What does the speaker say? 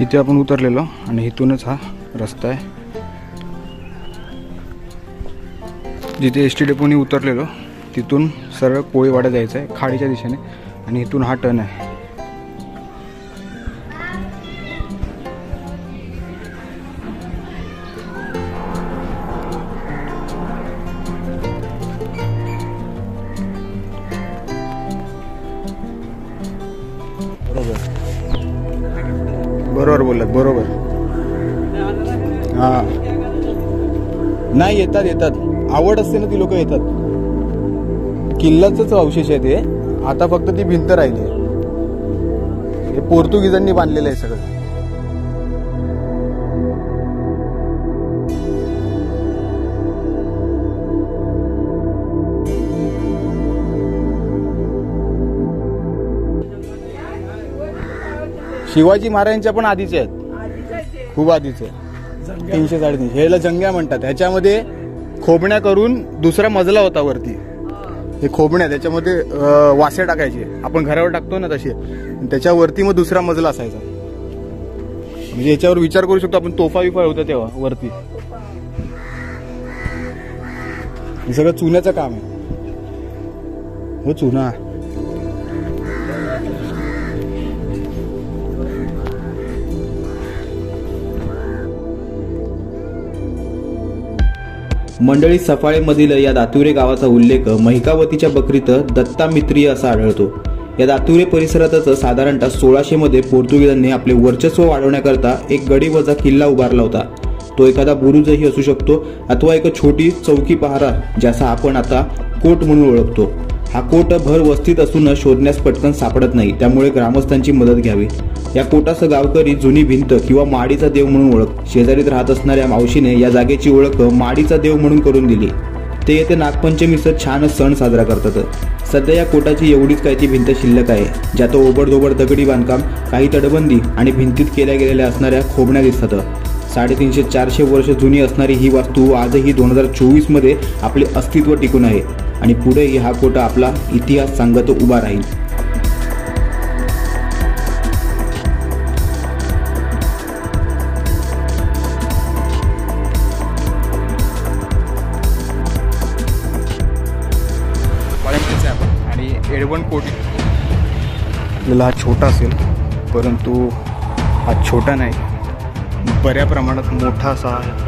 इथे आपण उतरलेलो आणि इथूनच हा रस्ता आहे. जिथे एस टी डेपोनी उतरलेलो तिथून सरळ कोळीवाडा जायचं आहे खाडीच्या दिशेने आणि इथून हा टर्न आहे. बरोबर बोललात, बरोबर. हां, नाही येतात. आवड असते ना ती लोक येतात. किल्ल्याचंच अवशेष आहे ते. आता फक्त ती भिंत राहिली आहे. हे पोर्तुगीजांनी बांधलेलं आहे सगळं. शिवाजी महाराजांच्या पण आधीचे आहेत, खूप आधीचे. 300-350 ह्याला जंग्या म्हणतात. ह्याच्यामध्ये खोबण्या करून दुसरा मजला होता वरती. हे खोबण्या त्याच्यामध्ये वासे टाकायचे, आपण घरावर टाकतो ना तसे. त्याच्यावरती मग दुसरा मजला असायचा. म्हणजे याच्यावर विचार करू शकतो आपण. तोफा बिफा होता तेव्हा वरती. हे सगळं चुन्याचं काम आहे. हो, चुना. मंडळी, सफाळेमधील या दातुरे गावाचा उल्लेख महिकावतीच्या बकरीत दत्तामित्रीय असा आढळतो. या दातुरे परिसरातच साधारणतः 1600 मध्ये पोर्तुगीजांनी आपले वर्चस्व वाढवण्याकरता एक गडी वजा किल्ला उभारला होता. तो एखादा बुरुजही असू शकतो अथवा एक छोटी चौकी पहारा, ज्याचा आपण आता कोट म्हणून ओळखतो. हा कोट भर वस्तीत असून शोधण्यास पटकन सापडत नाही, त्यामुळे ग्रामस्थांची मदत घ्यावी. या कोटास गावकरी जुनी भिंत किंवा माडीचा देव म्हणून ओळख. शेजारीत राहत असणाऱ्या मावशीने या जागेची ओळख माडीचा देव म्हणून करून दिली. ते येथे नागपंचमीचा छान सण साजरा करतात. सध्या या कोटाची एवढीच काय ती भिंत शिल्लक आहे, ज्यात ओबडधोबड दगडी बांधकाम, काही तटबंदी आणि भिंतीत केल्या गेलेल्या असणाऱ्या खोबण्या दिसतात. 350-400 वर्ष जुनी असणारी ही वास्तू आजही 2024 मध्ये आपले अस्तित्व टिकून आहे आणि पुढेही हा कोटा आपला इतिहास सांगत उभा राहील. आणि एडवण कोटी आपल्याला हा छोटा असेल, परंतु हा छोटा नाही, बऱ्या प्रमाणात मोठा असा आहे.